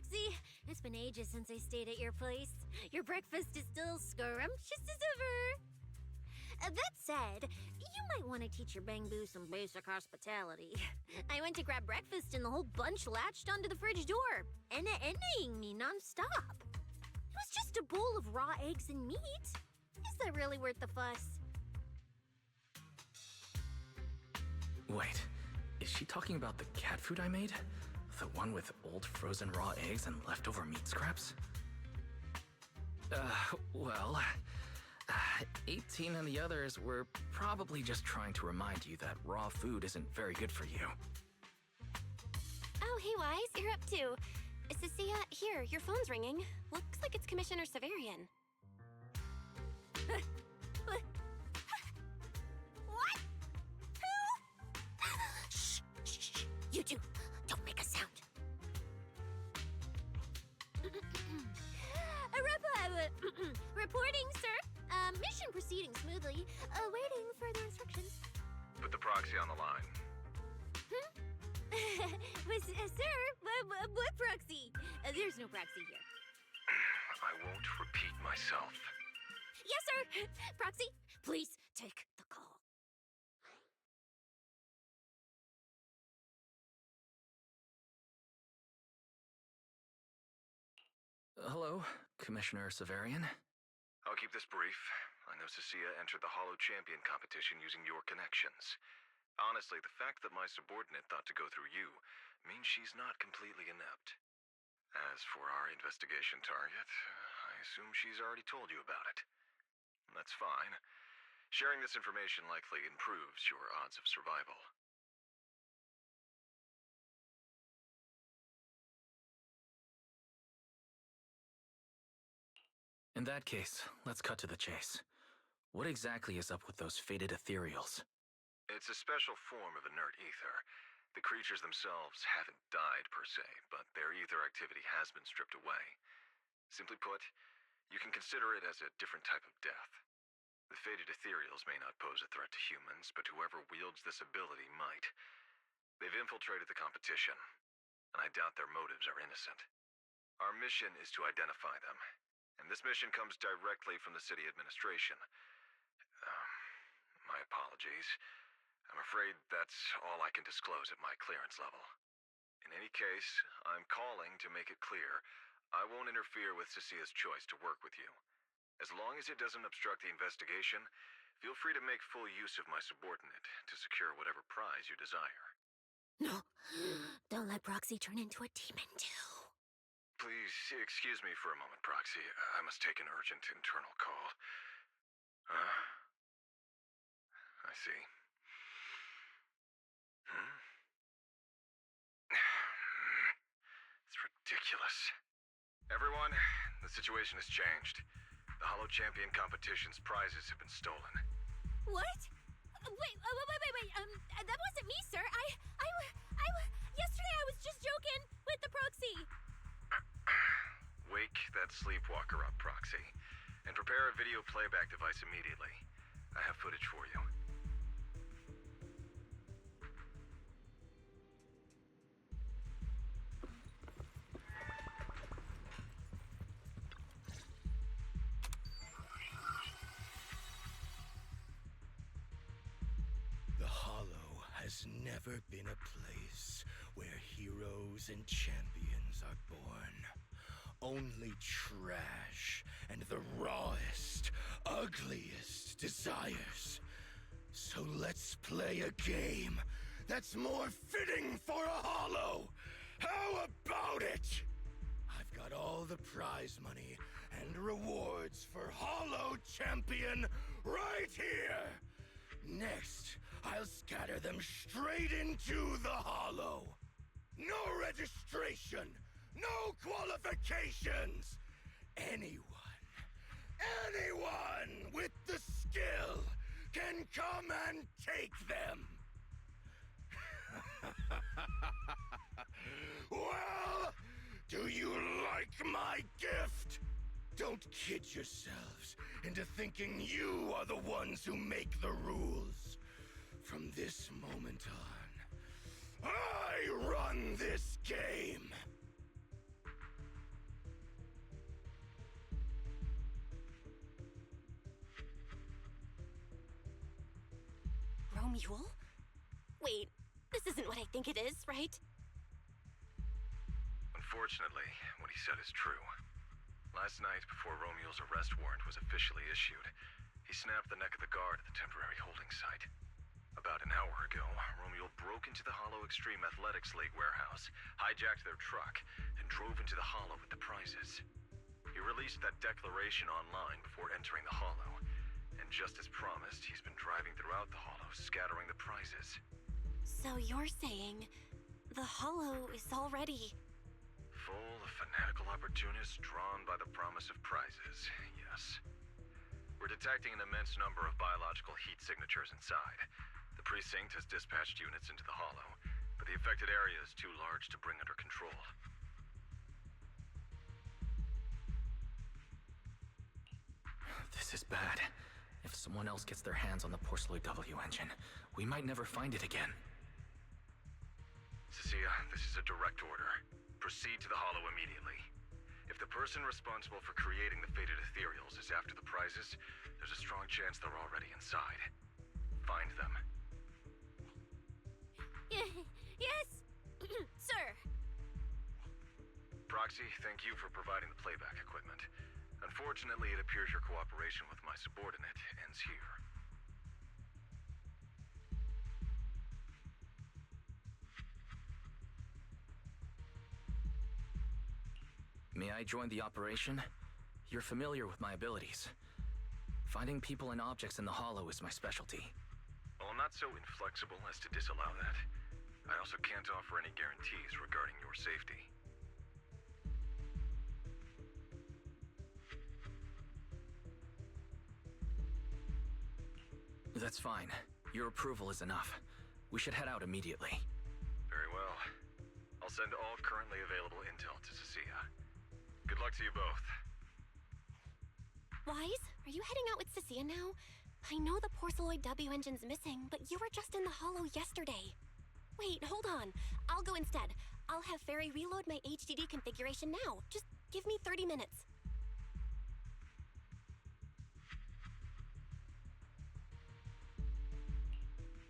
Proxy. It's been ages since I stayed at your place. Your breakfast is still scrumptious as ever. That said, you might want to teach your Bangbu some basic hospitality. I went to grab breakfast and the whole bunch latched onto the fridge door, envying me nonstop. It was just a bowl of raw eggs and meat. Is that really worth the fuss? Wait, is she talking about the cat food I made? The one with old frozen raw eggs and leftover meat scraps? Well, 18 and the others were probably just trying to remind you that raw food isn't very good for you. Oh, hey, Wise, you're up too. Cecilia, here, your phone's ringing. Looks like it's Commissioner Severian. What? Who? Shh, shh, shh. You two, don't make a sound. Reporting, sir. Mission proceeding smoothly. Awaiting further instructions. Put the proxy on the line. Sir, what proxy? There's no proxy here. I won't repeat myself. Yes, sir. Proxy, please take the call. Hello, Commissioner Severian. I'll keep this brief. I know Cecilia entered the Hollow Champion competition using your connections. Honestly, the fact that my subordinate thought to go through you means she's not completely inept. As for our investigation target, I assume she's already told you about it. That's fine. Sharing this information likely improves your odds of survival. In that case, let's cut to the chase. What exactly is up with those fated Ethereals? It's a special form of inert ether. The creatures themselves haven't died per se, but their ether activity has been stripped away. Simply put, you can consider it as a different type of death. The fated Ethereals may not pose a threat to humans, but whoever wields this ability might. They've infiltrated the competition, and I doubt their motives are innocent. Our mission is to identify them, and this mission comes directly from the city administration. My apologies. I'm afraid that's all I can disclose at my clearance level. In any case, I'm calling to make it clear I won't interfere with Cecilia's choice to work with you. As long as it doesn't obstruct the investigation, feel free to make full use of my subordinate to secure whatever prize you desire. No, don't let Proxy turn into a demon too. Please excuse me for a moment, Proxy. I must take an urgent internal call. I see. It's ridiculous. Everyone, the situation has changed. The Hollow Champion competition's prizes have been stolen. What? Wait, that wasn't me, sir. Yesterday I was just joking with the Proxy. Wake that sleepwalker up, Proxy, and prepare a video playback device immediately. I have footage for you. The Hollow has never been a place where heroes and champions are born. Only trash and the rawest, ugliest desires. So let's play a game that's more fitting for a Hollow. How about it? I've got all the prize money and rewards for Hollow Champion right here. Next, I'll scatter them straight into the Hollow. No registration, no qualifications. Anyone with the skill can come and take them. Well, do you like my gift? Don't kid yourselves into thinking you are the ones who make the rules. From this moment on, I run this game. mule? Wait, this isn't what I think it is, right? Unfortunately, what he said is true. Last night, before Romeo's arrest warrant was officially issued, he snapped the neck of the guard at the temporary holding site. About an hour ago, Romeo broke into the Hollow Extreme Athletics League warehouse, hijacked their truck, and drove into the Hollow with the prizes. He released that declaration online before entering the Hollow, and just as promised, he's been driving throughout the Hollow, scattering the prizes. So you're saying the Hollow is already... Full of fanatical opportunists drawn by the promise of prizes, yes. We're detecting an immense number of biological heat signatures inside. The precinct has dispatched units into the Hollow, but the affected area is too large to bring under control. This is bad. If someone else gets their hands on the Porceloid W engine, we might never find it again. Cecilia, this is a direct order. Proceed to the Hollow immediately. If the person responsible for creating the fated Ethereals is after the prizes, there's a strong chance they're already inside. Find them. Yes, sir. Proxy, thank you for providing the playback equipment. Unfortunately, it appears your cooperation with my subordinate ends here. May I join the operation? You're familiar with my abilities. Finding people and objects in the Hollow is my specialty. Well, I'm not so inflexible as to disallow that. I also can't offer any guarantees regarding your safety. That's fine. Your approval is enough. We should head out immediately. Very well. I'll send all currently available intel to Cecilia. Good luck to you both. Wise, are you heading out with Cecilia now? I know the Porceloid W engine's missing, but you were just in the Hollow yesterday. Wait, hold on. I'll go instead. I'll have Fairy reload my HDD configuration now. Just give me 30 minutes.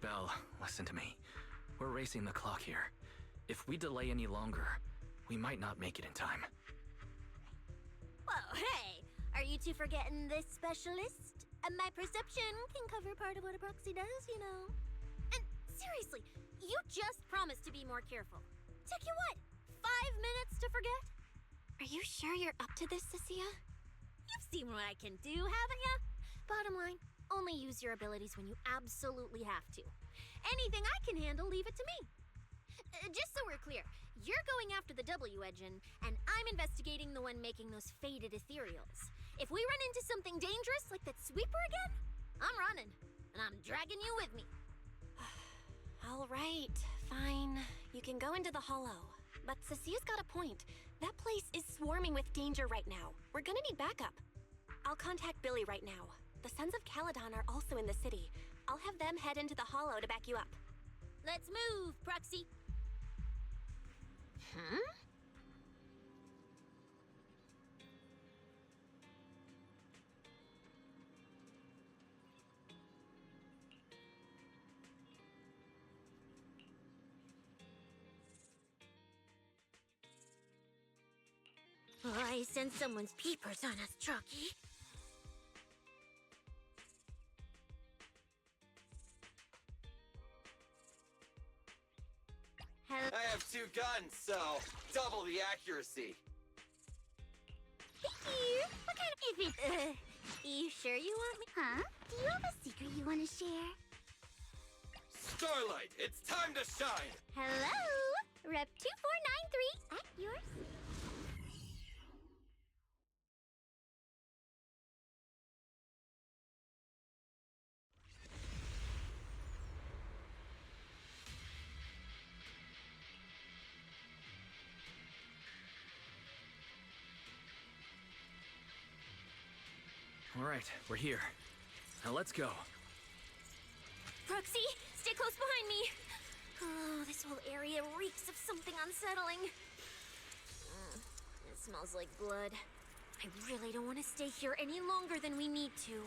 Belle, listen to me. We're racing the clock here. If we delay any longer, we might not make it in time. Well, hey, are you two forgetting this specialist? My perception can cover part of what a proxy does, you know. And seriously, you just promised to be more careful. Took you what, 5 minutes to forget? Are you sure you're up to this, Cecilia? You've seen what I can do, haven't ya? Bottom line, only use your abilities when you absolutely have to. Anything I can handle, leave it to me. Just so we're clear, you're going after the W engine, and I'm investigating the one making those faded Ethereals. If we run into something dangerous like that sweeper again, I'm running, and I'm dragging you with me. All right, fine. You can go into the Hollow. But Cecilia's got a point. That place is swarming with danger right now. We're gonna need backup. I'll contact Billy right now. The Sons of Caledon are also in the city. I'll have them head into the Hollow to back you up. Let's move, Proxy. Huh? I sense someone's peepers on us, Trucky. I have 2 guns, so double the accuracy. Here, what kind of... If it, you sure you want me? Huh? Do you have a secret you want to share? Starlight, it's time to shine! Hello? Rep 2493 at your service. All right, we're here. Now let's go. Proxy, stay close behind me. Oh, this whole area reeks of something unsettling. It smells like blood. I really don't want to stay here any longer than we need to.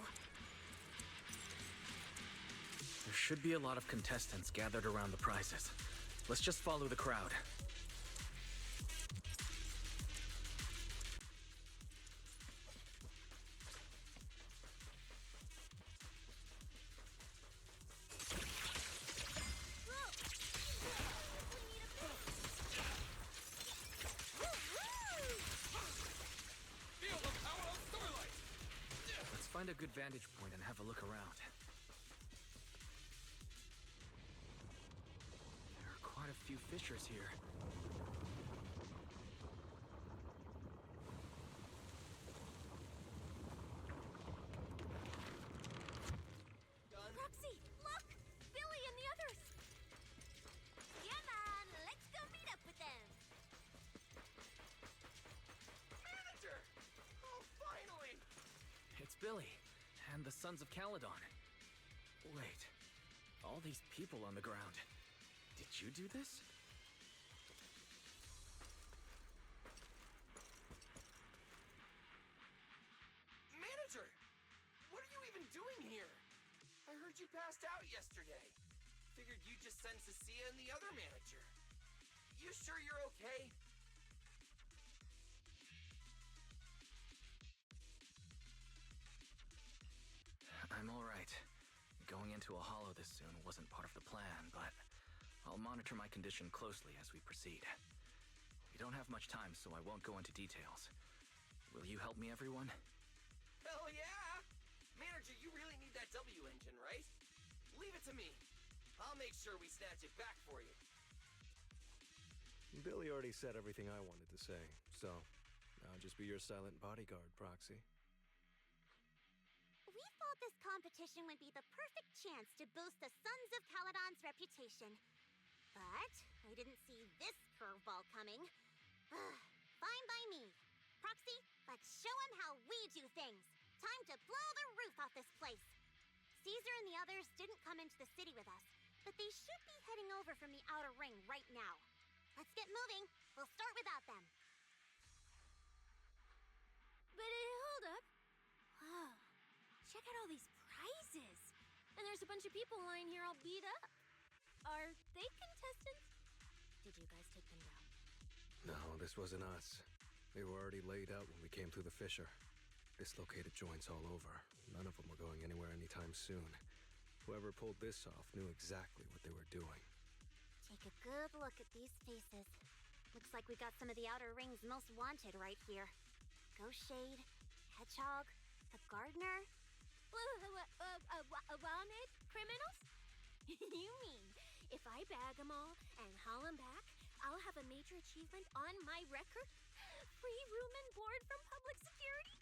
There should be a lot of contestants gathered around the prizes. Let's just follow the crowd. Let's find a good vantage point and have a look around. There are quite a few fissures here. Roxy, look! Billy and the others! Come on, let's go meet up with them! Manager! Oh, finally! It's Billy, and the Sons of Caledon. Wait, all these people on the ground. Did you do this? Manager! What are you even doing here? I heard you passed out yesterday. Figured you'd just send Cecilia and the other manager. You sure you're okay? I'm alright. Going into a hollow this soon wasn't part of the plan, but I'll monitor my condition closely as we proceed. We don't have much time, so I won't go into details. Will you help me, everyone? Hell yeah! Manager, you really need that W engine, right? Leave it to me. I'll make sure we snatch it back for you. Billy already said everything I wanted to say, so I'll just be your silent bodyguard, Proxy. We thought this competition would be the perfect chance to boost the Sons of Caledon's reputation. But I didn't see this curveball coming. Fine by me. Proxy, let's show him how we do things. Time to blow the roof off this place. Caesar and the others didn't come into the city with us, but they should be heading over from the outer ring right now. Let's get moving. We'll start without them. But hold up. Whoa. Check out all these prizes. And there's a bunch of people lying here all beat up. Are they contestants? Did you guys take them down? No, this wasn't us. They were already laid out when we came through the fissure. Dislocated joints all over. None of them were going anywhere anytime soon. Whoever pulled this off knew exactly what they were doing. Take a good look at these faces. Looks like we got some of the outer ring's most wanted right here. Ghost Shade, Hedgehog, the Gardener. Wanted criminals? You mean, if I bag them all and haul them back, I'll have a major achievement on my record? Free room and board from public security?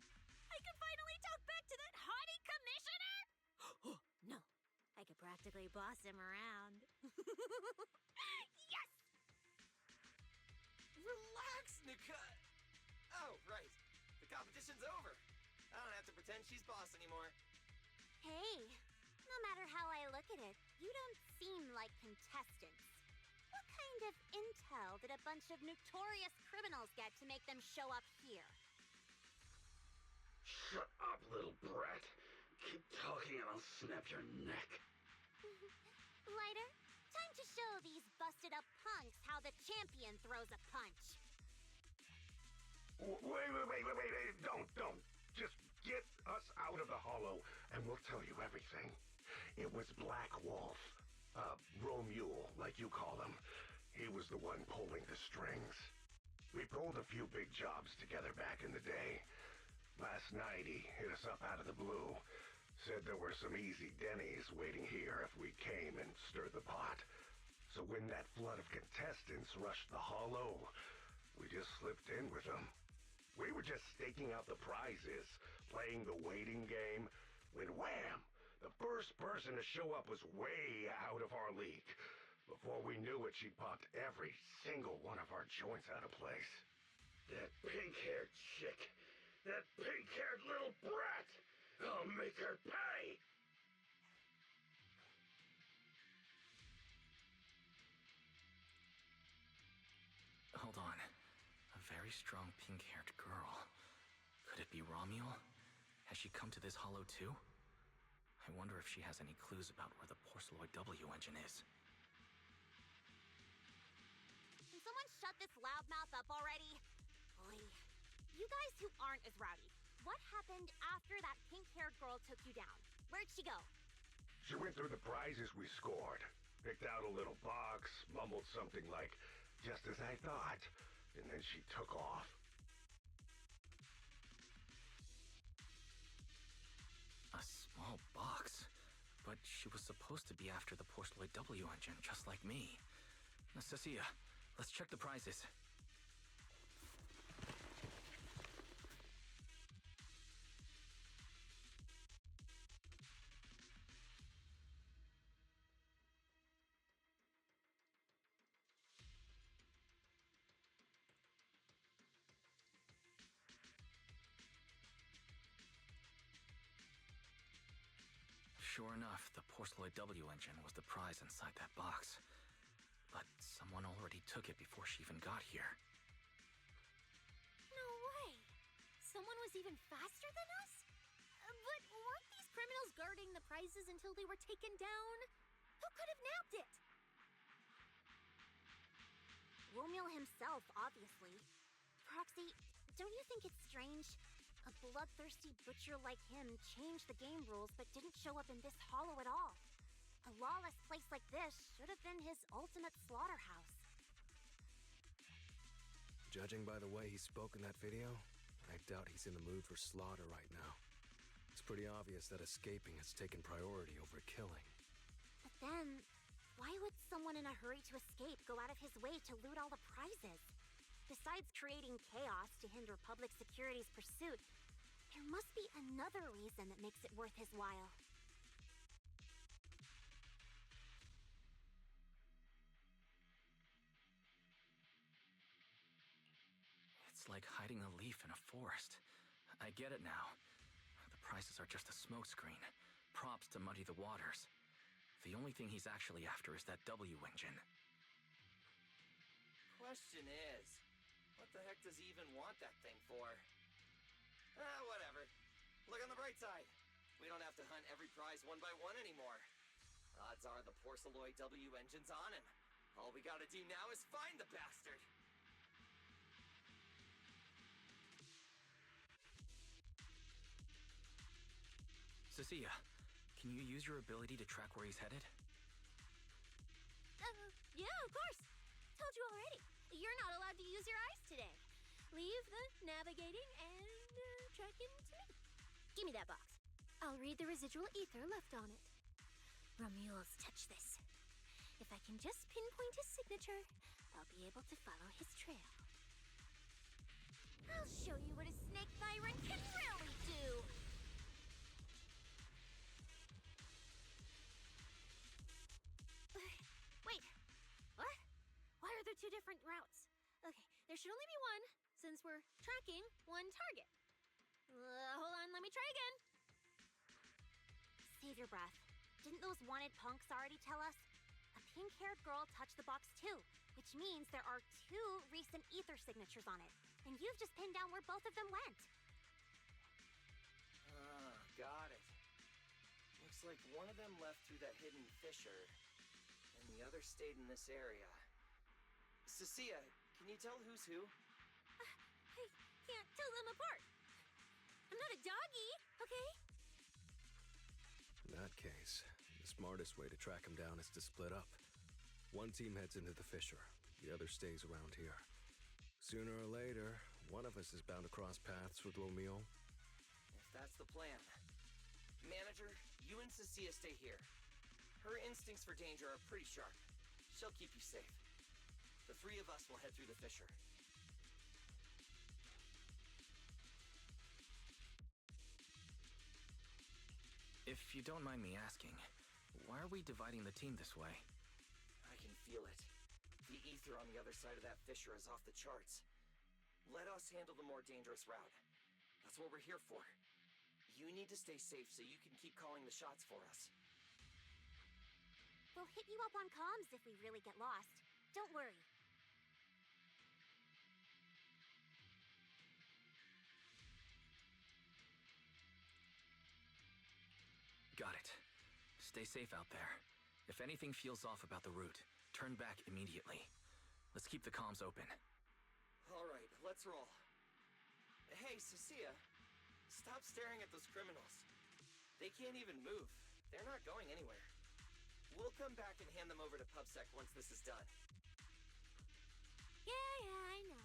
I can finally talk back to that haughty commissioner? No, I could practically boss him around. Yes! Relax, Nika! Oh, right. The competition's over. I don't have to pretend she's boss anymore. Hey, no matter how I look at it, you don't seem like contestants. What kind of intel did a bunch of notorious criminals get to make them show up here? Shut up, little brat. Keep talking and I'll snap your neck. Lighter, time to show these busted up punks how the champion throws a punch. Wait. Don't. Just get us out of the hollow and we'll tell you everything. It was Black Wolf. Romule, like you call him. He was the one pulling the strings. We pulled a few big jobs together back in the day. Last night he hit us up out of the blue. Said there were some easy Denny's waiting here if we came and stirred the pot. So when that flood of contestants rushed the hollow, we just slipped in with them. We were just staking out the prizes, playing the waiting game, when wham! The first person to show up was way out of our league. Before we knew it, she popped every single one of our joints out of place. That pink-haired chick. That pink-haired little brat. I'll make her pay. Hold on. A very strong pink-haired girl. Could it be Romule? Has she come to this hollow too? I wonder if she has any clues about where the Porceloid W engine is. Can someone shut this loudmouth up already? Oy. You guys who aren't as rowdy, what happened after that pink-haired girl took you down? Where'd she go? She went through the prizes we scored, picked out a little box, mumbled something like, "Just as I thought," and then she took off. A small box? But she was supposed to be after the Porceloid W engine, just like me. Cecilia, let's check the prizes. Sure enough, the Porceloid W engine was the prize inside that box. But someone already took it before she even got here. No way! Someone was even faster than us? But weren't these criminals guarding the prizes until they were taken down? Who could have nabbed it? Romeo himself, obviously. Proxy, don't you think it's strange? A bloodthirsty butcher like him changed the game rules but didn't show up in this hollow at all. A lawless place like this should have been his ultimate slaughterhouse. Judging by the way he spoke in that video, I doubt he's in the mood for slaughter right now. It's pretty obvious that escaping has taken priority over killing. But then, why would someone in a hurry to escape go out of his way to loot all the prizes? Besides creating chaos to hinder public security's pursuit, there must be another reason that makes it worth his while. It's like hiding a leaf in a forest. I get it now. The prizes are just a smokescreen, props to muddy the waters. The only thing he's actually after is that W engine. Question is, what the heck does he even want that thing for? Whatever. Look on the bright side. We don't have to hunt every prize one by one anymore. Odds are the Porceloid W engine's on him. All we gotta do now is find the bastard. Cecilia, can you use your ability to track where he's headed? Yeah, of course. Told you already. You're not allowed to use your eyes today. Leave the navigating and tracking to me. Give me that box. I'll read the residual ether left on it. Romuald's touch this. If I can just pinpoint his signature, I'll be able to follow his trail. I'll show you what a snake tyrant can really do! Wait, what? Why are there two different routes? Okay, there should only be one, since we're tracking one target. Hold on, let me try again. Save your breath. Didn't those wanted punks already tell us? A pink-haired girl touched the box too, which means there are two recent ether signatures on it. And you've just pinned down where both of them went. Got it. Looks like one of them left through that hidden fissure, and the other stayed in this area. Cecilia, can you tell who's who? I can't tell them apart. I'm not a doggy, okay? In that case, the smartest way to track him down is to split up. One team heads into the fissure, the other stays around here. Sooner or later, one of us is bound to cross paths with Romeo. If that's the plan. Manager, you and Cecilia stay here. Her instincts for danger are pretty sharp. She'll keep you safe. The three of us will head through the fissure. If you don't mind me asking, why are we dividing the team this way? I can feel it. The ether on the other side of that fissure is off the charts. Let us handle the more dangerous route. That's what we're here for. You need to stay safe so you can keep calling the shots for us. We'll hit you up on comms if we really get lost. Don't worry. Got it. Stay safe out there. If anything feels off about the route, turn back immediately. Let's keep the comms open. Alright, let's roll. Hey, Cecilia. Stop staring at those criminals. They can't even move. They're not going anywhere. We'll come back and hand them over to PubSec once this is done. Yeah, I know.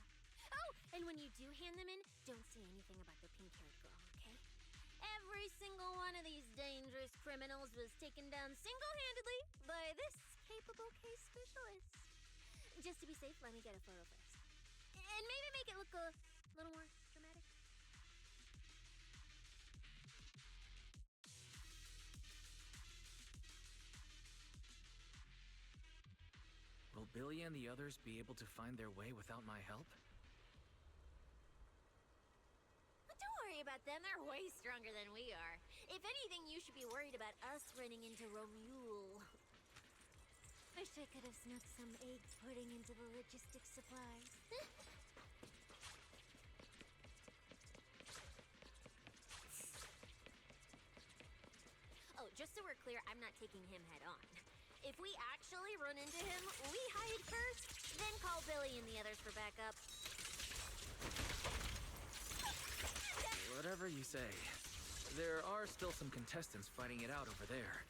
Oh, and when you do hand them in, don't say anything about the pink-haired girl, okay? Every single one of these dangerous criminals was taken down single-handedly by this capable case specialist. Just to be safe, let me get a photo first. And maybe make it look a little more dramatic. Will Billy and the others be able to find their way without my help? Don't worry about them, they're way stronger than we are. If anything, you should be worried about us running into Romule. Wish I could have snuck some egg pudding into the logistics supplies. Oh, just so we're clear, I'm not taking him head on. If we actually run into him, we hide first, then call Billy and the others for backup. Whatever you say. There are still some contestants fighting it out over there.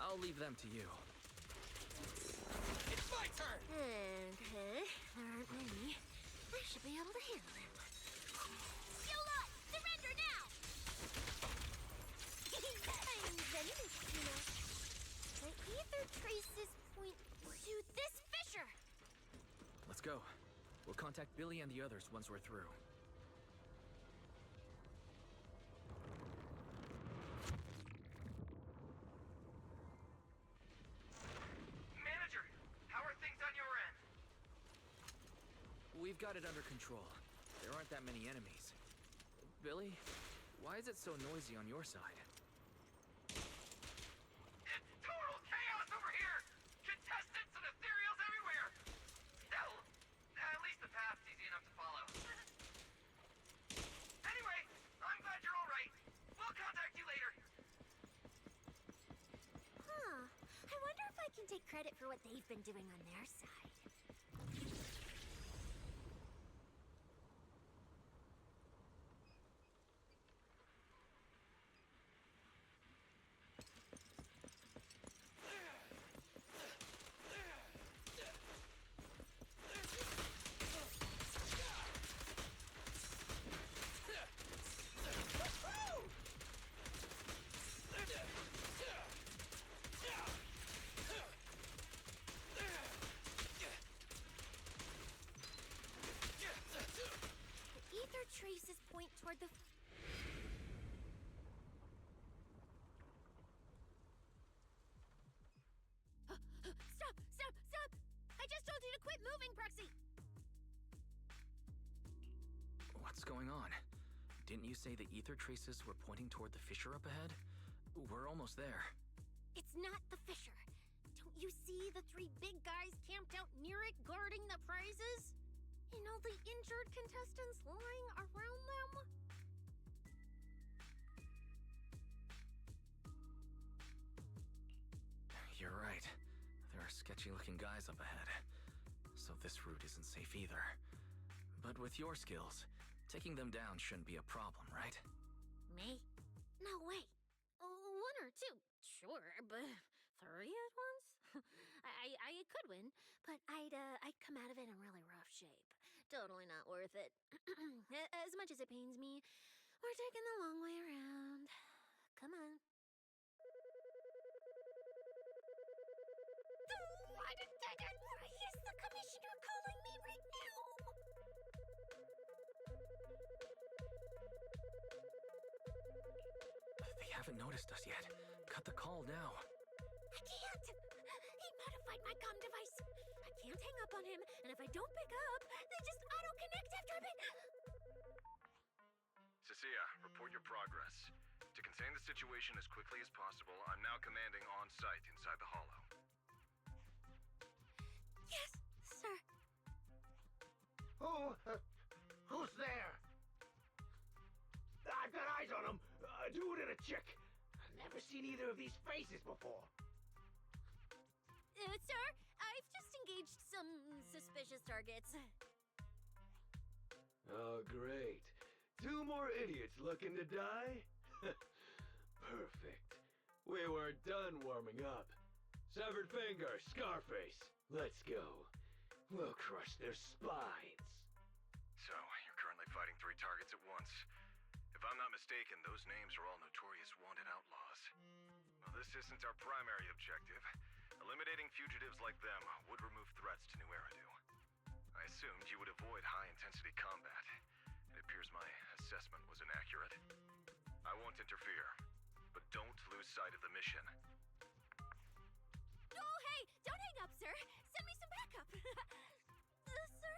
I'll leave them to you. It's my turn! Okay, there aren't many. I should be able to handle him. You lot, surrender now! I'm Zenless, you know. The ether traces point to this fissure! Let's go. We'll contact Billy and the others once we're through. Manager, how are things on your end? We've got it under control. There aren't that many enemies. Billy, why is it so noisy on your side? Total chaos over here! Contestants and Ethereals everywhere! Hell, at least the path's easy enough to follow. Anyway, I'm glad you're alright. We'll contact you later. Huh. I wonder if I can take credit for what they've been doing on their side. The ether traces point toward the... Stop! Stop! Stop! I just told you to quit moving, Proxy! What's going on? Didn't you say the ether traces were pointing toward the fissure up ahead? We're almost there. It's not the fissure. Don't you see the three big guys camped out near it guarding the prizes? And all the injured contestants lying around them? You're right. There are sketchy-looking guys up ahead. So this route isn't safe either. But with your skills, taking them down shouldn't be a problem, right? Me? No way. One or two, sure, but three at once? I could win, but I'd come out of it in really rough shape. Totally not worth it. As much as it pains me, we're taking the long way around. Come on. Why is the commissioner calling me right now? They haven't noticed us yet. Cut the call now. I can't. He modified my comm device. I can't hang up on him, and if I don't pick up, they just auto-connect after a bit. Cecilia, report your progress. To contain the situation as quickly as possible, I'm now commanding on-site inside the Hollow. Yes, sir. Who's there? I've got eyes on him. Dude and a chick. Never never seen either of these faces before. Sir, I've just engaged some suspicious targets. Oh, great. 2 more idiots looking to die? Perfect. We weren't done warming up. Severed finger, Scarface. Let's go. We'll crush their spines. So, you're currently fighting 3 targets at once. If I'm not mistaken, those names are all notorious wanted outlaws. Well, this isn't our primary objective. Eliminating fugitives like them would remove threats to New Eridu. I assumed you would avoid high-intensity combat. It appears my assessment was inaccurate. I won't interfere, but don't lose sight of the mission. Oh, hey! Don't hang up, sir! Send me some backup! Sir?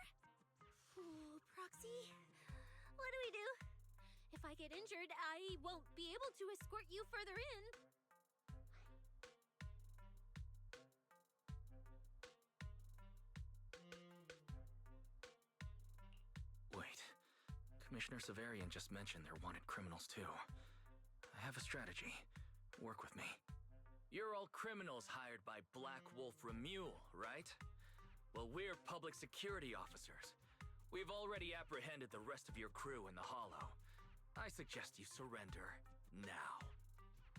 Oh, Proxy? What do we do? If I get injured, I won't be able to escort you further in. Wait. Commissioner Severian just mentioned they're wanted criminals too. I have a strategy. Work with me. You're all criminals hired by Black Wolf Remule, right? Well, we're public security officers. We've already apprehended the rest of your crew in the Hollow. I suggest you surrender now.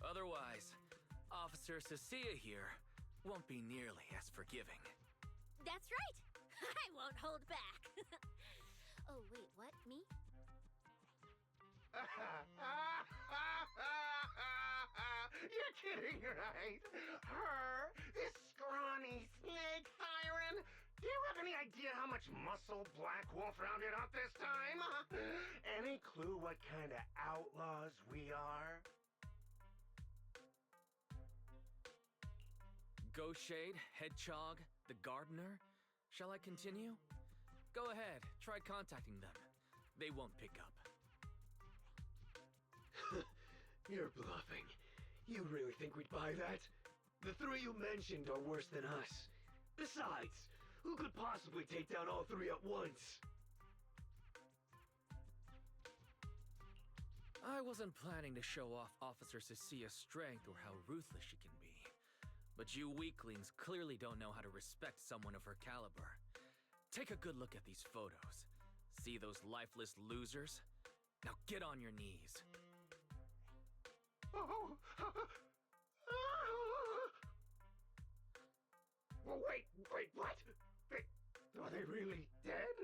Otherwise, Officer Cecilia here won't be nearly as forgiving. That's right! I won't hold back! Oh, wait, what? Me? You're kidding, right? Her? This scrawny snake siren? Do you have any idea how much muscle Black Wolf rounded up this time? Any clue what kind of outlaws we are? Ghostshade, Hedgehog, the Gardener. Shall I continue? Go ahead, try contacting them. They won't pick up. You're bluffing. You really think we'd buy that? The 3 you mentioned are worse than us. Besides, who could possibly take down all 3 at once? I wasn't planning to show off Officer Cecilia's strength or how ruthless she can be. But you weaklings clearly don't know how to respect someone of her caliber. Take a good look at these photos. See those lifeless losers? Now get on your knees. Oh. Well, wait, what? Are they really dead?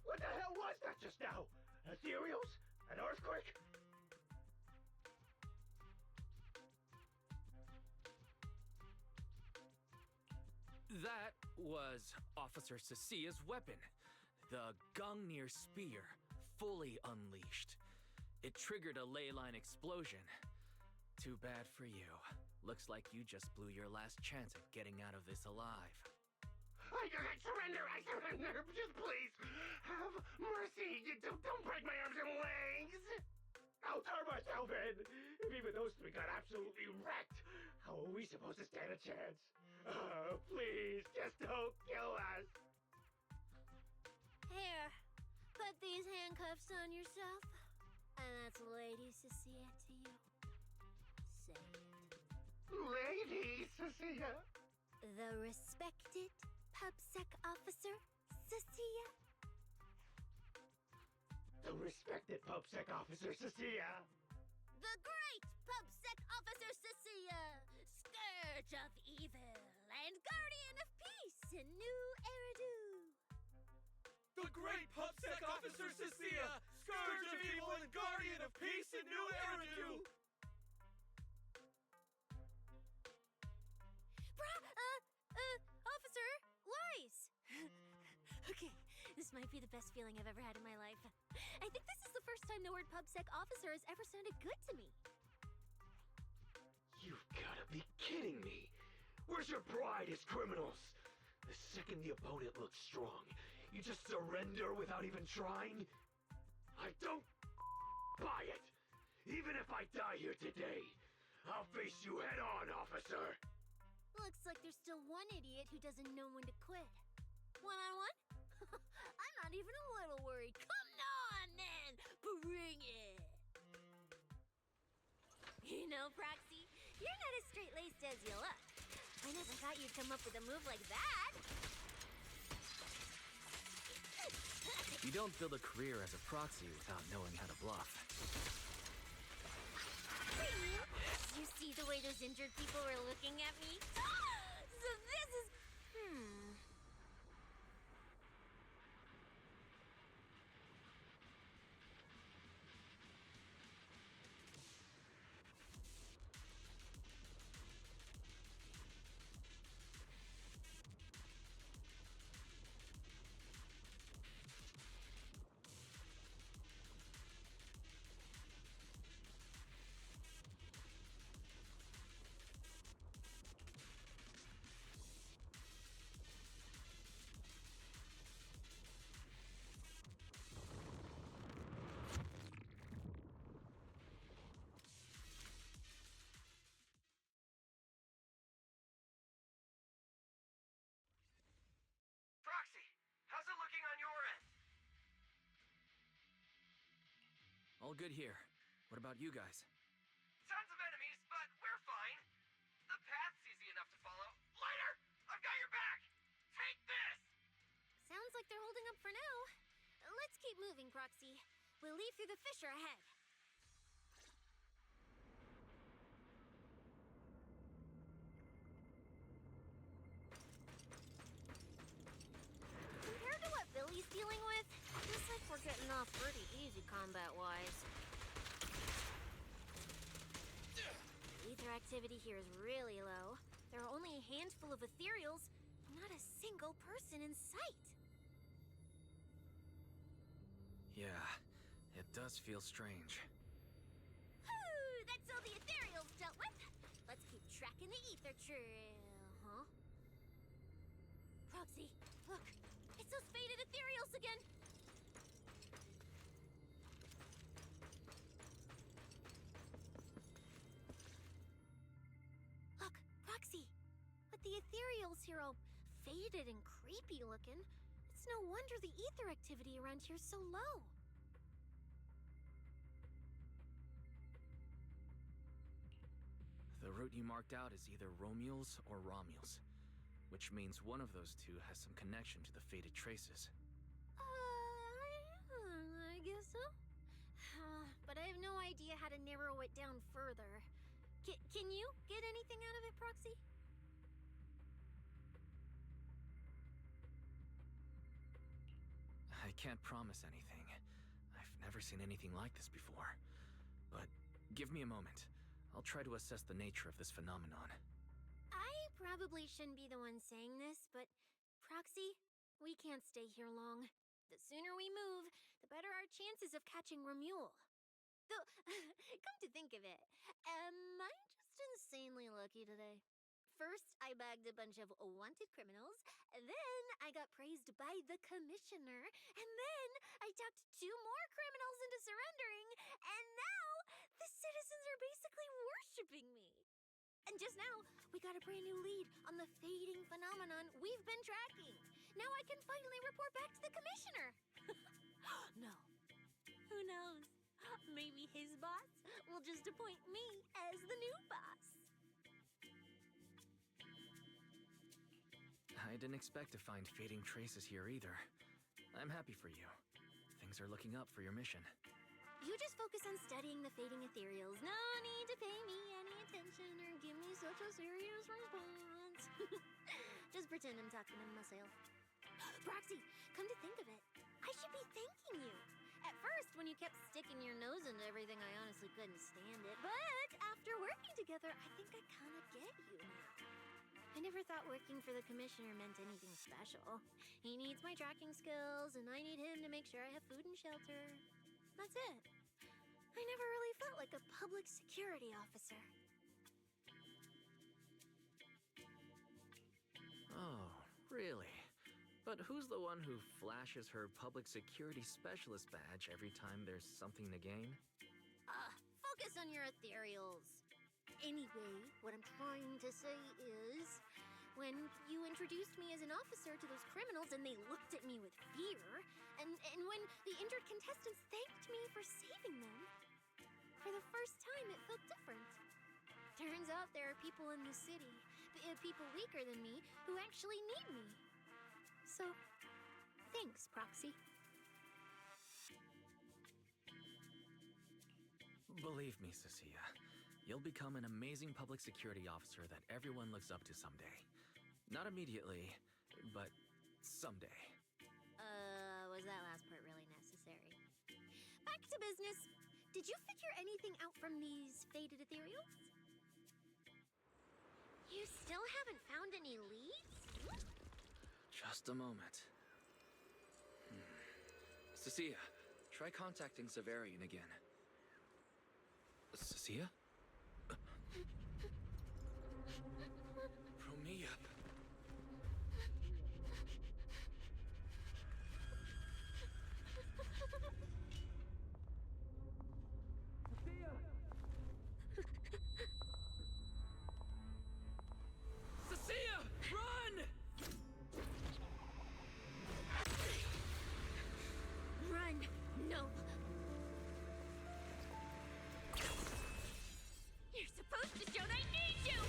What the hell was that just now? Ethereals? An earthquake? That was Officer Cecilia's weapon, the Gungnir Spear, fully unleashed. It triggered a ley line explosion. Too bad for you. Looks like you just blew your last chance at getting out of this alive. I surrender! Just please, have mercy! Don't break my arms and legs! I'll turn myself in! If even those 3 got absolutely wrecked, how are we supposed to stand a chance? Please, just don't kill us! Here, put these handcuffs on yourself. And that's Lady Cecilia to you. Say it. Lady Cecilia? The respected PubSec officer, Cecilia. The respected PubSec officer, Cecilia. The great PubSec officer, Cecilia. Scourge of evil and guardian of peace in New Eridu. The great PubSec officer Cecilia, scourge of evil and guardian of peace in New Eridu. Officer, Wise. Okay, this might be the best feeling I've ever had in my life. I think this is the first time the word PubSec officer has ever sounded good to me. You've gotta be kidding me! Where's your pride as criminals? The second the opponent looks strong, you just surrender without even trying? I don't buy it! Even if I die here today, I'll face you head on, officer! Looks like there's still one idiot who doesn't know when to quit. Proxy. You're not as straight-laced as you look. I never thought you'd come up with a move like that. You don't build a career as a proxy without knowing how to bluff. You see the way those injured people were looking at me? So this is... Proxy, how's it looking on your end? All good here. What about you guys? Tons of enemies, but we're fine. The path's easy enough to follow. Lighter! I've got your back! Take this! Sounds like they're holding up for now. Let's keep moving, Proxy. We'll leave through the fissure ahead. Compared to what Billy's dealing with, looks like we're getting off pretty easy combat-wise. Ether activity here is really low. There are only a handful of Ethereals, not a single person in sight. Yeah, it does feel strange. Whew, that's all the Ethereals dealt with. Let's keep tracking the ether trail, huh? Proxy, look, it's those faded Ethereals again. Look, Proxy, but the Ethereals here all faded and creepy looking. It's no wonder the ether activity around here is so low. The route you marked out is either Romules or Romules, which means one of those two has some connection to the faded traces. I guess so. But I have no idea how to narrow it down further. Can you get anything out of it, Proxy? I can't promise anything. I've never seen anything like this before. But give me a moment. I'll try to assess the nature of this phenomenon. I probably shouldn't be the one saying this, but Proxy, we can't stay here long. The sooner we move, the better our chances of catching Remule. Though, come to think of it, am I just insanely lucky today? First, I bagged a bunch of wanted criminals, then I got praised by the commissioner, and then I talked 2 more criminals into surrendering, and now the citizens are basically worshipping me. And just now, we got a brand new lead on the fading phenomenon we've been tracking. Now I can finally report back to the commissioner. No. Who knows? Maybe his boss will just appoint me as the new boss. I didn't expect to find fading traces here either. I'm happy for you. Things are looking up for your mission. You just focus on studying the fading Ethereals. No need to pay me any attention or give me such a serious response. Just pretend I'm talking to myself. Proxy, come to think of it, I should be thanking you. At first, when you kept sticking your nose into everything, I honestly couldn't stand it. But after working together, I think I kind of get you now. I never thought working for the commissioner meant anything special. He needs my tracking skills, and I need him to make sure I have food and shelter. That's it. I never really felt like a public security officer. Oh, really? But who's the one who flashes her public security specialist badge every time there's something to gain? Focus on your Ethereals. Anyway, what I'm trying to say is, when you introduced me as an officer to those criminals and they looked at me with fear, and when the injured contestants thanked me for saving them, for the first time it felt different. Turns out there are people in the city, people weaker than me, who actually need me. So, thanks, Proxy. Believe me, Cecilia, you'll become an amazing public security officer that everyone looks up to someday. Not immediately, but someday. Was that last part really necessary? Back to business. Did you figure anything out from these faded Ethereals? You still haven't found any leads? Just a moment. Cecilia, try contacting Severian again. Cecilia? Romeo. Cecilia, run! Run! No! You're supposed to show they need you!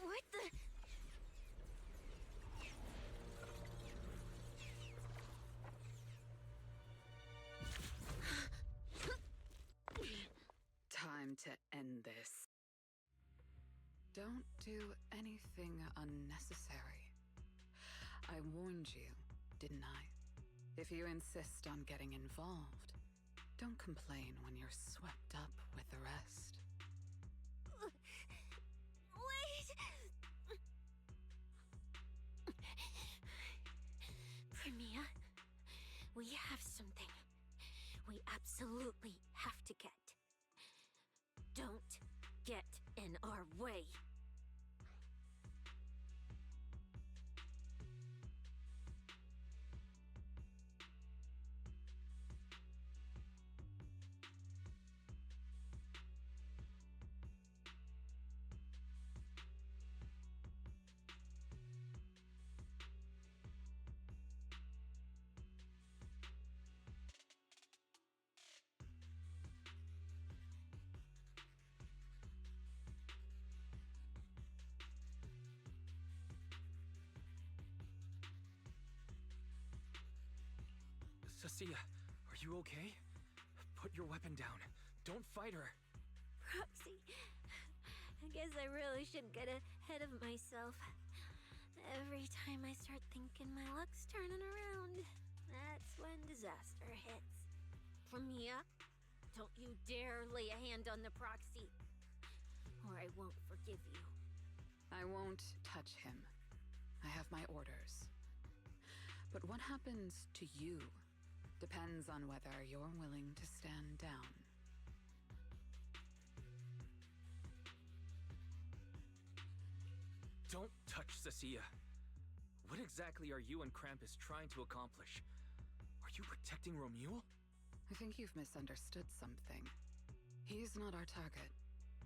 What the? Time to end this. Don't do anything unnecessary. I warned you, didn't I? If you insist on getting involved, don't complain when you're swept up with the rest. Wait! Premia, we have something we absolutely have to get. Don't get in our way. Cecilia, are you okay? Put your weapon down. Don't fight her. Proxy, I guess I really shouldn't get ahead of myself. Every time I start thinking my luck's turning around, that's when disaster hits. Premia, don't you dare lay a hand on the Proxy, or I won't forgive you. I won't touch him. I have my orders. But what happens to you depends on whether you're willing to stand down. Don't touch Cecilia. What exactly are you and Krampus trying to accomplish? Are you protecting Romuald? I think you've misunderstood something. He's not our target.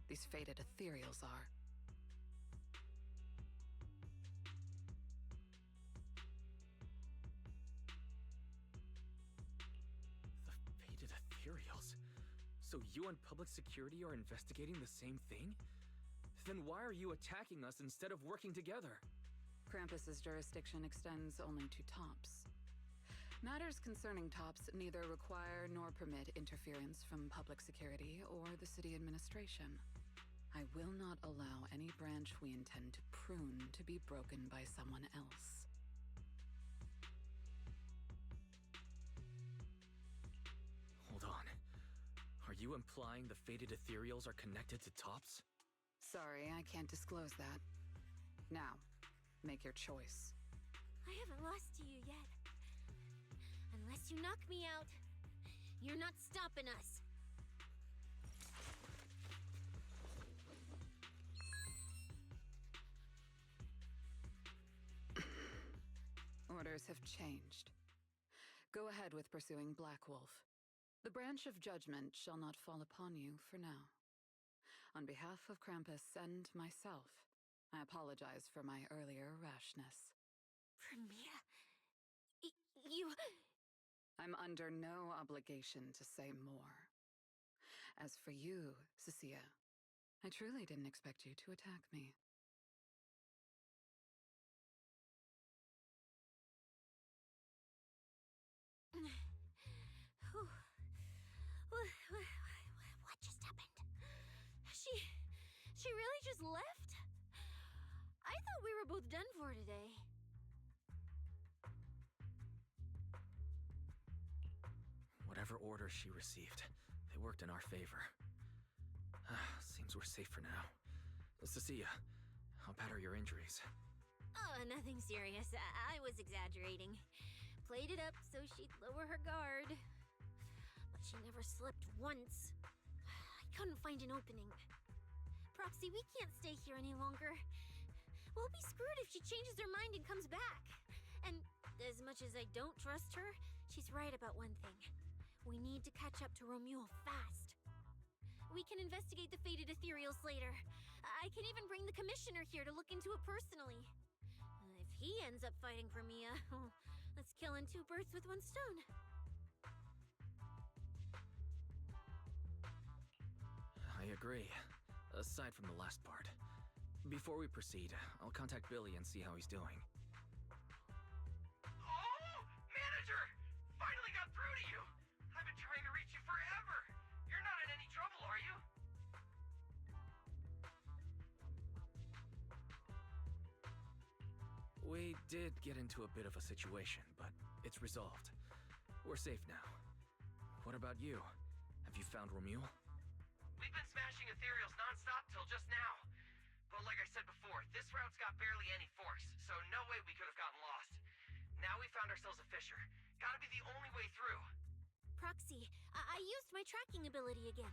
These faded Ethereals are. The faded Ethereals? So you and public security are investigating the same thing? Then why are you attacking us instead of working together? Krampus's jurisdiction extends only to tops. Matters concerning tops neither require nor permit interference from public security or the city administration. I will not allow any branch we intend to prune to be broken by someone else. Hold on. Are you implying the faded Ethereals are connected to tops? Sorry, I can't disclose that. Now, make your choice. I haven't lost to you yet. Unless you knock me out, you're not stopping us. Orders have changed. Go ahead with pursuing Black Wolf. The branch of judgment shall not fall upon you for now. On behalf of Krampus and myself, I apologize for my earlier rashness. Premiere? You... I'm under no obligation to say more. As for you, Cecilia, I truly didn't expect you to attack me. What just happened? She really just left? I thought we were both done for today. Whatever orders she received, they worked in our favor. Seems we're safe for now. Cecilia, how bad are your injuries? Oh, nothing serious. I was exaggerating. Played it up so she'd lower her guard. But she never slipped once. I couldn't find an opening. Proxy, we can't stay here any longer. We'll be screwed if she changes her mind and comes back. And as much as I don't trust her, she's right about one thing. We need to catch up to Romuald fast. We can investigate the fated Ethereals later. I can even bring the Commissioner here to look into it personally. If he ends up fighting for Mia, let's kill two birds with one stone. I agree. Aside from the last part. Before we proceed, I'll contact Billy and see how he's doing. Oh! Manager! Finally got through to you! I've been trying to reach you forever! You're not in any trouble, are you? We did get into a bit of a situation, but it's resolved. We're safe now. What about you? Have you found Romuald? We've been smashing Ethereals non-stop till just now. But like I said before, this route's got barely any force, so no way we could have gotten lost. Now we found ourselves a fissure. Gotta be the only way through. Proxy, I used my tracking ability again.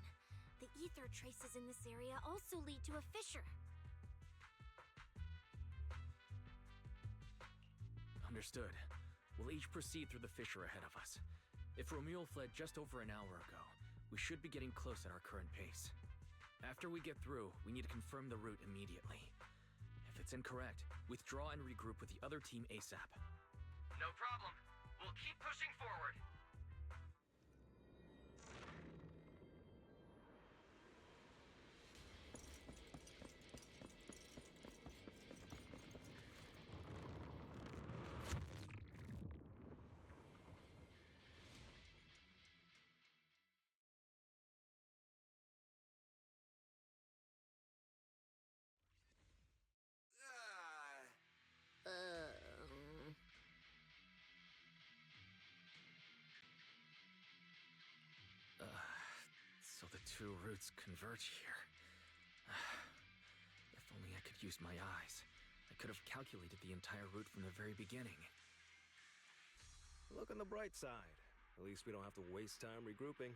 The ether traces in this area also lead to a fissure. Understood. We'll each proceed through the fissure ahead of us. If Romuald fled just over an hour ago, we should be getting close at our current pace. After we get through, we need to confirm the route immediately. If it's incorrect, withdraw and regroup with the other team ASAP. No problem. We'll keep pushing forward. So the two routes converge here. If only I could use my eyes. I could have calculated the entire route from the very beginning. Look on the bright side. At least we don't have to waste time regrouping.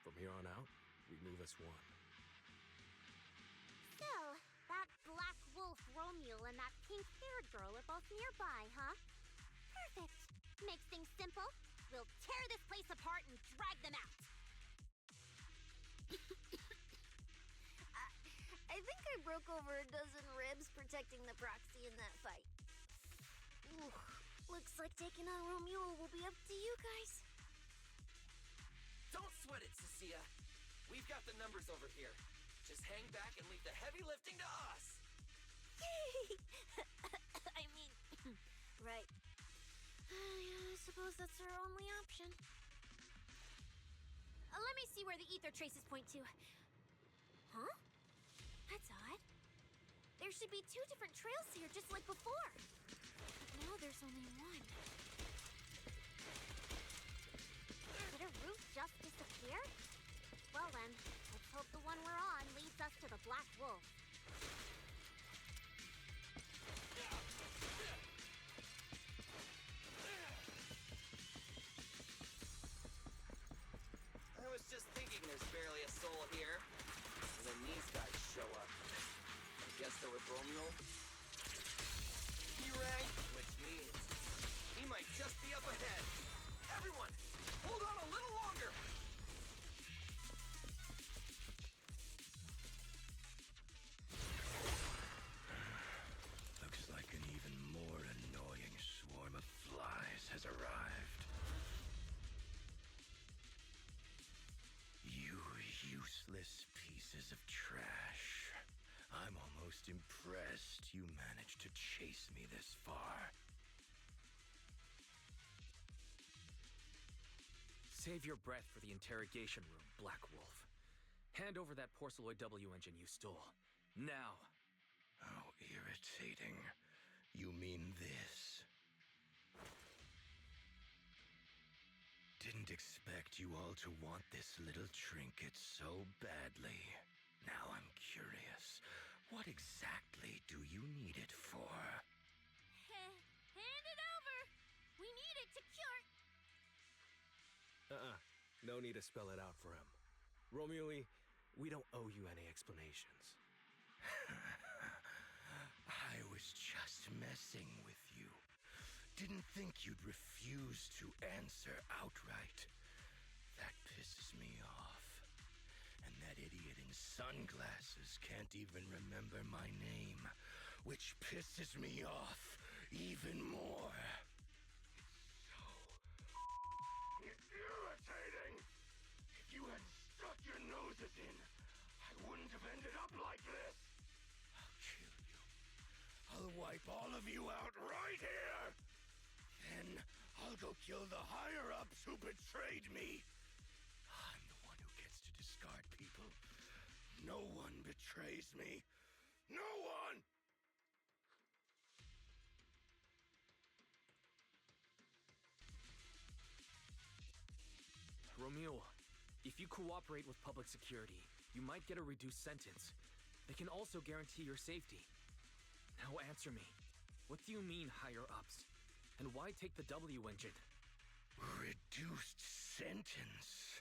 From here on out, we move as one. So, that Black Wolf Romuald and that pink-haired girl are both nearby, huh? Perfect. Makes things simple. We'll tear this place apart and drag them out. I think I broke over a dozen ribs protecting the proxy in that fight. Ooh, looks like taking on Romuald will be up to you guys. Don't sweat it, Cecilia. We've got the numbers over here. Just hang back and leave the heavy lifting to us. I mean, right. I suppose that's our only option. Let me see where the ether traces point to. Huh? That's odd. There should be two different trails here, just like before. But now there's only one. Did a route just disappear? Well then, let's hope the one we're on leads us to the Black Wolf. most impressed you managed to chase me this far. Save your breath for the interrogation room, Black Wolf. Hand over that porceloid W engine you stole. Now. How irritating. You mean this? Didn't expect you all to want this little trinket so badly. Now I'm curious. What exactly do you need it for? Hand it over! We need it to cure... No need to spell it out for him. Romuli, we don't owe you any explanations. I was just messing with you. Didn't think you'd refuse to answer outright. That pisses me off. And that idiot in sunglasses can't even remember my name, which pisses me off even more. It's irritating! If you hadn't stuck your noses in, I wouldn't have ended up like this. I'll kill you. I'll wipe all of you out right here. Then I'll go kill the higher-ups who betrayed me. I'm the one who gets to discard people. No one betrays me. No one! Romule, if you cooperate with public security, you might get a reduced sentence. They can also guarantee your safety. Now answer me. What do you mean, higher-ups? And why take the W engine? Reduced sentence?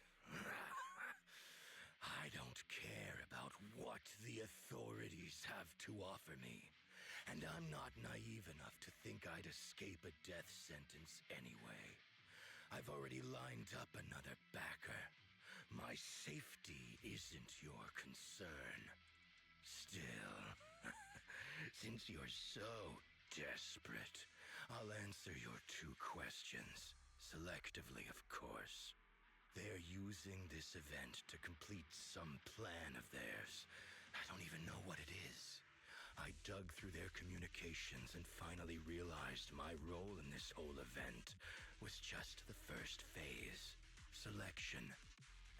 I don't care about what the authorities have to offer me. And I'm not naive enough to think I'd escape a death sentence anyway. I've already lined up another backer. My safety isn't your concern. Still, since you're so desperate, I'll answer your 2 questions. Selectively, of course. They're using this event to complete some plan of theirs. I don't even know what it is. I dug through their communications and finally realized my role in this whole event was just the first phase. Selection.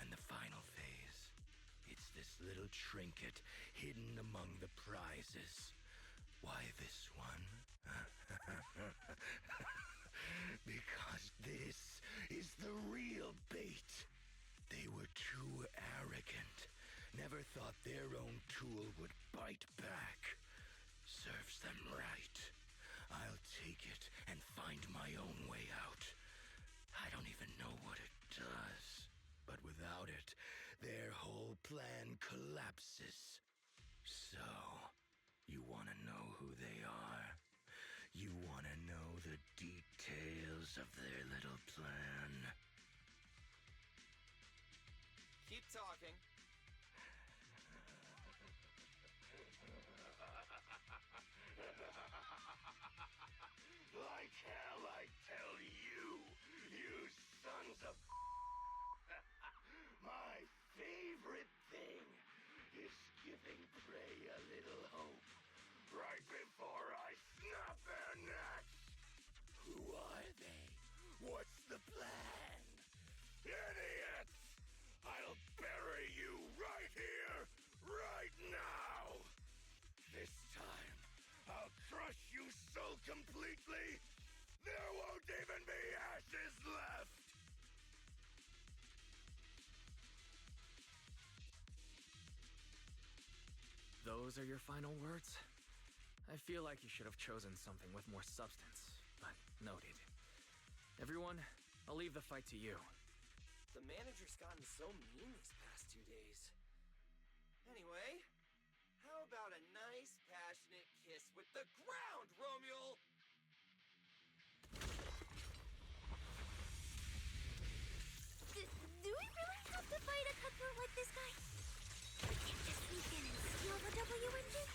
And the final phase. It's this little trinket hidden among the prizes. Why this one? Because this is the real bait. They were too arrogant. Never thought their own tool would bite back. Serves them right. I'll take it and find my own way out. I don't even know what it does. But without it, their whole plan collapses. So, you want to know who they are? You want to know the details of their little plan? Keep talking. Like hell, I tell you, you sons of... My favorite thing is giving prey a little hope right before I snap their necks. Who are they? What's the plan? Idiots! I'll bury you right here, right now! This time, I'll crush you so completely, there won't even be ashes left! Those are your final words? I feel like you should have chosen something with more substance, but noted. Everyone, I'll leave the fight to you. The manager's gotten so mean these past 2 days. Anyway, how about a nice, passionate kiss with the ground, Romule? Do we really have to fight a cutthroat like this guy? We can't just sneak in and steal the W engine?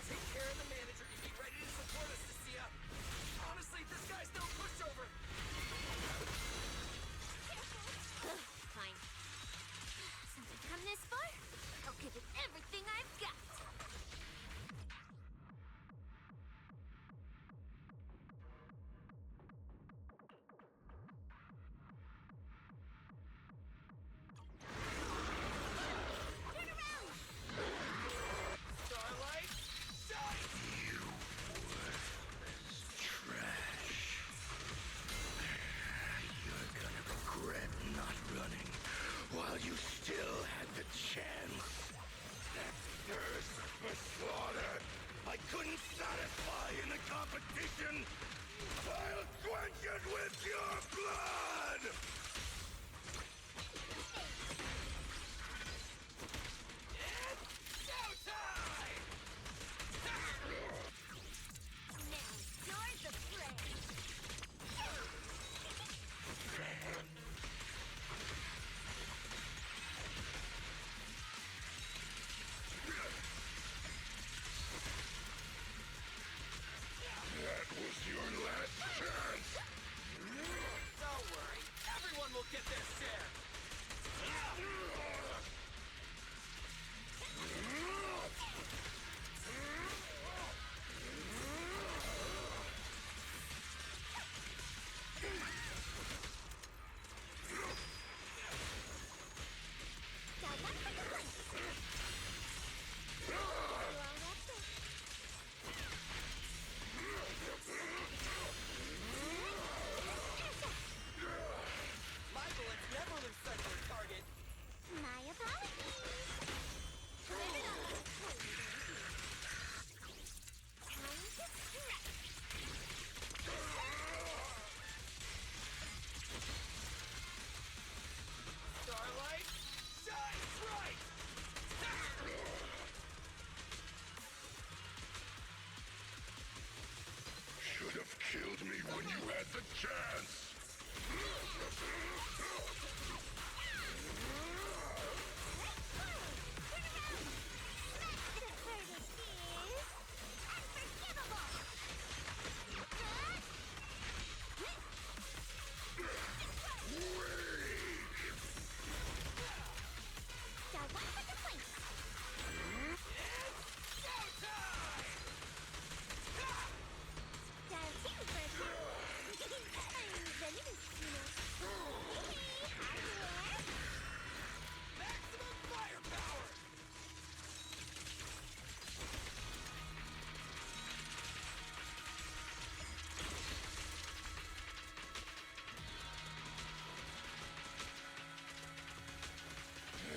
Take care of the manager and be ready to support us, Cecilia. Honestly, this guy's no pushover. Fine. Since we've come this far, I'll give it everything chance!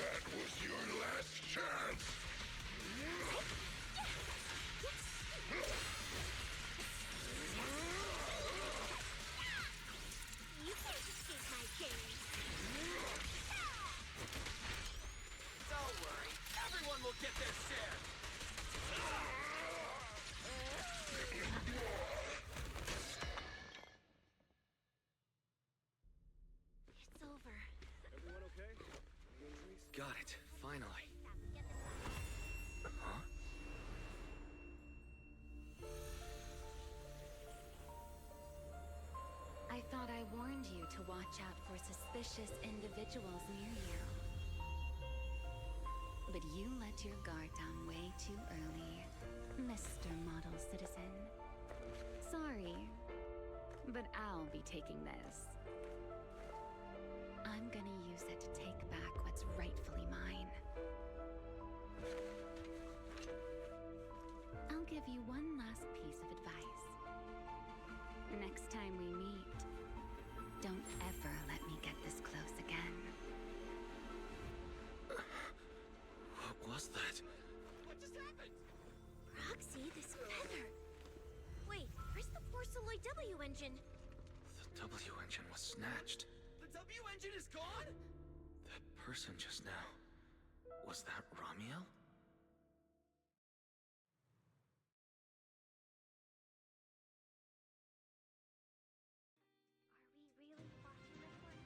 That was your last chance! You can't escape my gaze. Don't worry, everyone will get their share. It's over. Everyone okay? Any injuries? Got it, finally. Get this Huh? I thought I warned you to watch out for suspicious individuals near you. But you let your guard down way too early, Mr. Model Citizen. Sorry, but I'll be taking this. I'm gonna use it to take back what's rightfully mine. I'll give you one last piece of advice. Next time we meet, don't ever let me get this close again. What was that? What just happened? Roxy, this feather. Wait, where's the Porceloid W engine? The W engine was snatched. The W engine is gone? That person just now. Was that Ramiel? Are we really watching this one?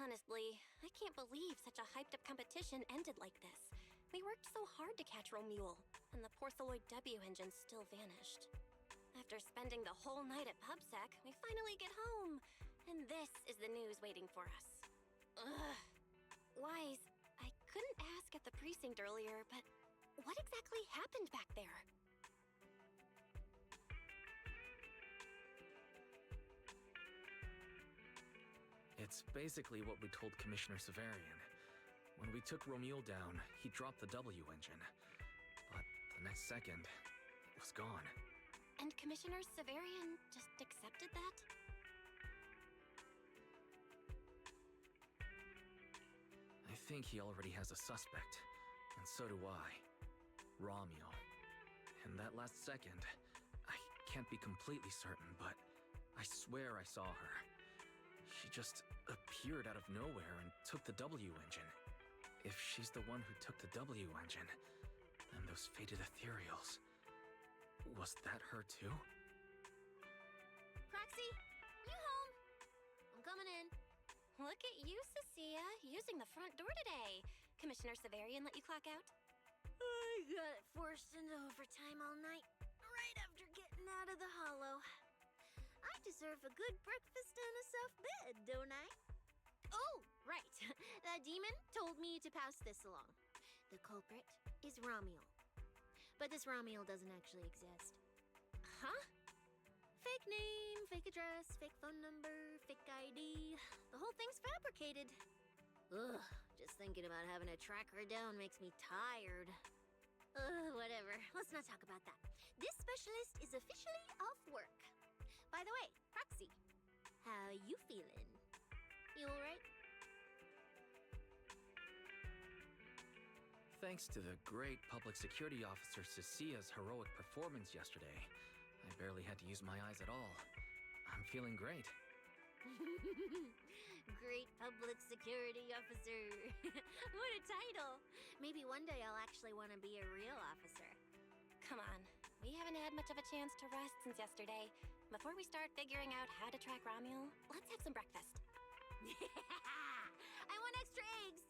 Honestly, I can't believe such a hyped-up competition ended like this. We worked so hard to catch Romule, and the Porceloid W engine still vanished. After spending the whole night at PubSec, we finally get home, and this is the news waiting for us. Ugh. Wise, I couldn't ask at the precinct earlier, but what exactly happened back there? It's basically what we told Commissioner Severian. When we took Romule down, he dropped the W engine. But the next second, it was gone. And Commissioner Severian just accepted that? I think he already has a suspect, and so do I. Romule. In that last second, I can't be completely certain, but I swear I saw her. She just appeared out of nowhere and took the W engine. If she's the one who took the W engine, and those fated Ethereals, was that her too? Proxy, you home? I'm coming in. Look at you, Cecilia, using the front door today. Commissioner Severian let you clock out? I got forced into overtime all night, right after getting out of the hollow. I deserve a good breakfast and a soft bed, don't I? Oh, right. That demon told me to pass this along. The culprit is Romule. But this Romule doesn't actually exist. Huh? Fake name, fake address, fake phone number, fake ID. The whole thing's fabricated. Ugh, just thinking about having to track her down makes me tired. Whatever. Let's not talk about that. This specialist is officially off work. By the way, Proxy, how you feeling? You alright? Thanks to the great public security officer Cecia's heroic performance yesterday, I barely had to use my eyes at all. I'm feeling great. Great public security officer. What a title. Maybe one day I'll actually want to be a real officer. Come on, we haven't had much of a chance to rest since yesterday. Before we start figuring out how to track Romule, let's have some breakfast. I want extra eggs.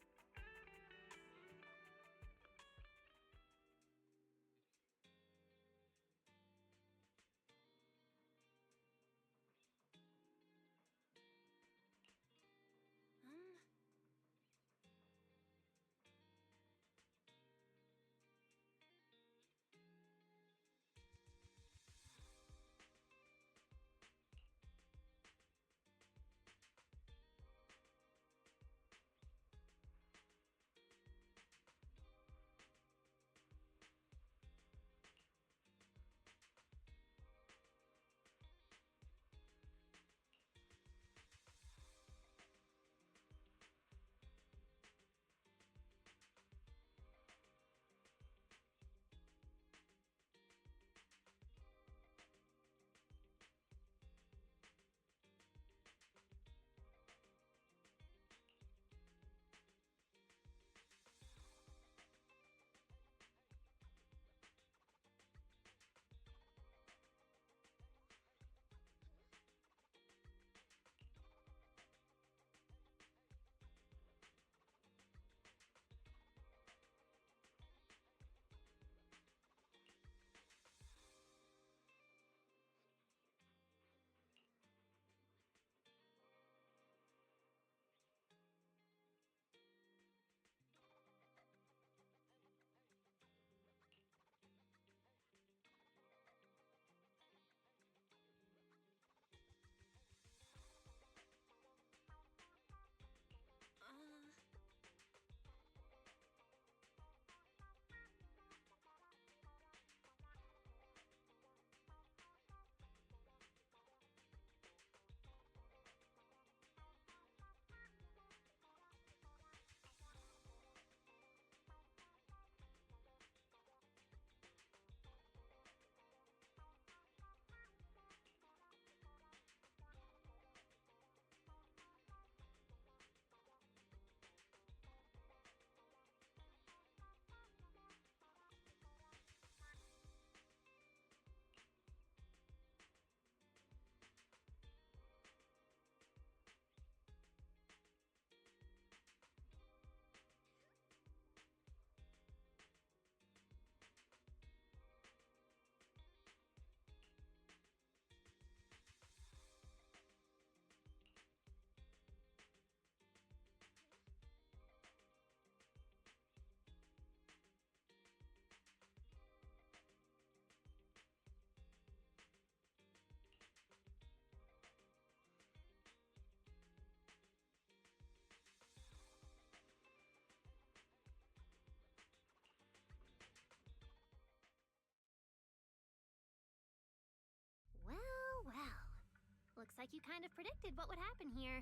like you kind of predicted what would happen here.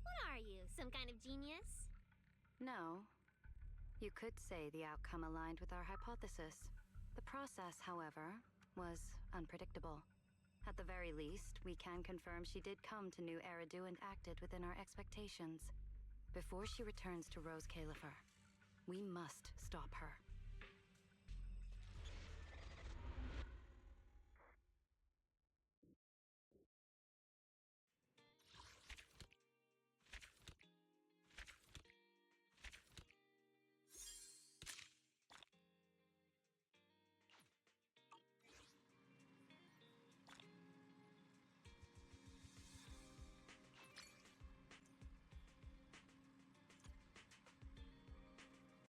What are you, some kind of genius? No. You could say the outcome aligned with our hypothesis. The process, however, was unpredictable. At the very least, we can confirm she did come to New Eridu and acted within our expectations. Before she returns to Rose Califer, we must stop her.